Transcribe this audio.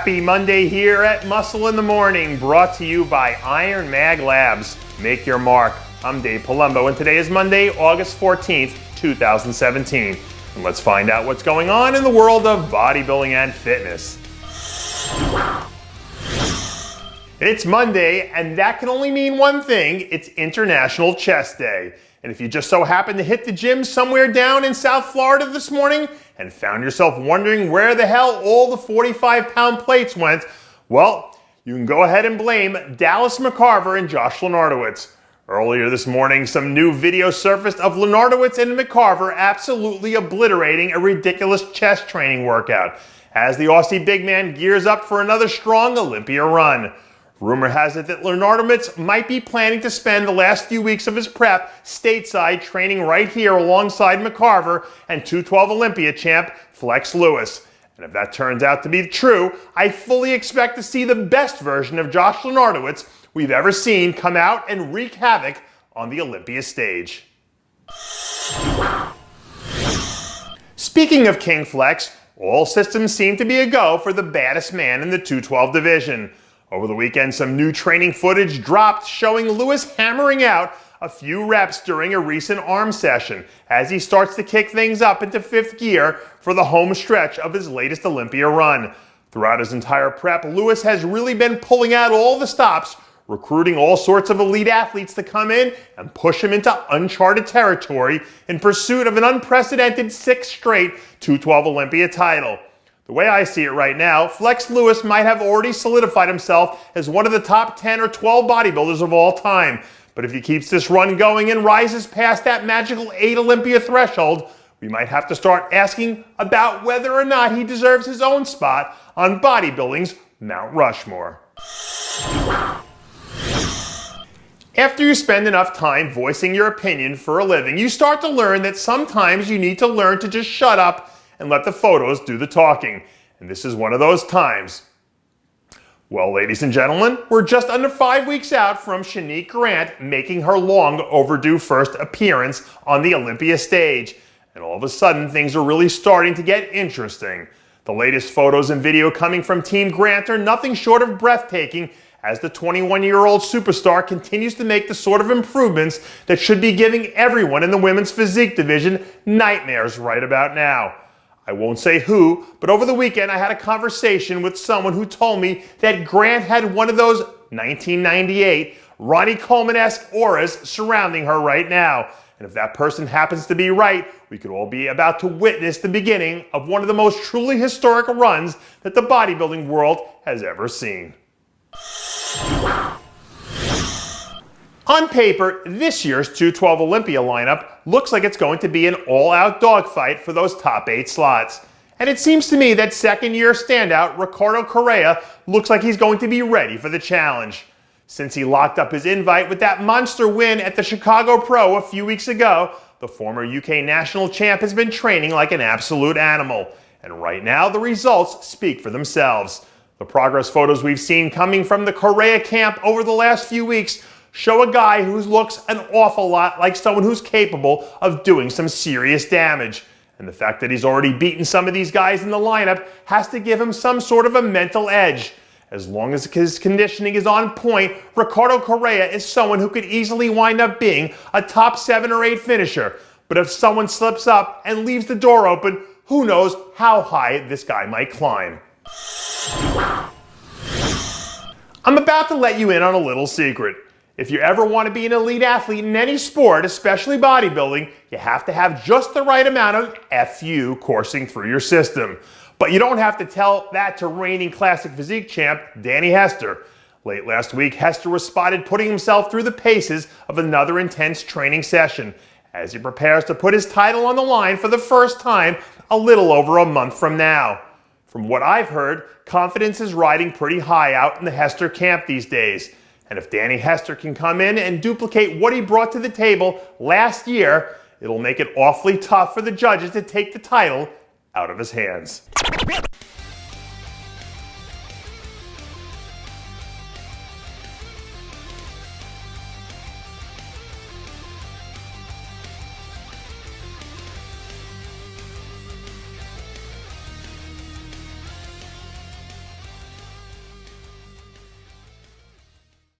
Happy Monday here at Muscle in the Morning, brought to you by IronMag Labs. Make your mark. I'm Dave Palumbo, and today is Monday, August 14th, 2017. And let's find out what's going on in the world of bodybuilding and fitness. It's Monday, and that can only mean one thing. It's International Chest Day. And if you just so happen to hit the gym somewhere down in South Florida this morning and found yourself wondering where the hell all the 45-pound plates went, well, you can go ahead and blame Dallas McCarver and Josh Lenartowicz. Earlier this morning, some new video surfaced of Lenartowicz and McCarver absolutely obliterating a ridiculous chest training workout as the Aussie big man gears up for another strong Olympia run. Rumor has it that Lenartowicz might be planning to spend the last few weeks of his prep stateside training right here alongside McCarver and 212 Olympia champ Lex Lewis. And if that turns out to be true, I fully expect to see the best version of Josh Lenartowicz we've ever seen come out and wreak havoc on the Olympia stage. Speaking of King Flex, all systems seem to be a go for the baddest man in the 212 division. Over the weekend, some new training footage dropped showing Lewis hammering out a few reps during a recent arm session as he starts to kick things up into fifth gear for the home stretch of his latest Olympia run. Throughout his entire prep, Lewis has really been pulling out all the stops, recruiting all sorts of elite athletes to come in and push him into uncharted territory in pursuit of an unprecedented 6th straight 212 Olympia title. The way I see it right now, Lex Lewis might have already solidified himself as one of the top 10 or 12 bodybuilders of all time. But if he keeps this run going and rises past that magical 8 Olympia threshold, we might have to start asking about whether or not he deserves his own spot on bodybuilding's Mount Rushmore. After you spend enough time voicing your opinion for a living, you start to learn that sometimes you need to learn to just shut up and let the photos do the talking. And this is one of those times. Well, ladies and gentlemen, we're just under 5 weeks out from Shanique Grant making her long overdue first appearance on the Olympia stage. And all of a sudden, things are really starting to get interesting. The latest photos and video coming from Team Grant are nothing short of breathtaking as the 21-year-old superstar continues to make the sort of improvements that should be giving everyone in the women's physique division nightmares right about now. I won't say who, but over the weekend I had a conversation with someone who told me that Grant had one of those 1998 Ronnie Coleman-esque auras surrounding her right now. And if that person happens to be right, we could all be about to witness the beginning of one of the most truly historic runs that the bodybuilding world has ever seen. On paper, this year's 212 Olympia lineup looks like it's going to be an all-out dogfight for those top 8 slots. And it seems to me that second-year standout Ricardo Correa looks like he's going to be ready for the challenge. Since he locked up his invite with that monster win at the Chicago Pro a few weeks ago, the former UK national champ has been training like an absolute animal. And right now, the results speak for themselves. The progress photos we've seen coming from the Correia camp over the last few weeks show a guy who looks an awful lot like someone who's capable of doing some serious damage. And the fact that he's already beaten some of these guys in the lineup has to give him some sort of a mental edge. As long as his conditioning is on point, Ricardo Correa is someone who could easily wind up being a top 7 or 8 finisher. But if someone slips up and leaves the door open, who knows how high this guy might climb. I'm about to let you in on a little secret. If you ever want to be an elite athlete in any sport, especially bodybuilding, you have to have just the right amount of FU coursing through your system. But you don't have to tell that to reigning classic physique champ Danny Hester. Late last week, Hester was spotted putting himself through the paces of another intense training session as he prepares to put his title on the line for the first time a little over a month from now. From what I've heard, confidence is riding pretty high out in the Hester camp these days. And if Danny Hester can come in and duplicate what he brought to the table last year, it'll make it awfully tough for the judges to take the title out of his hands.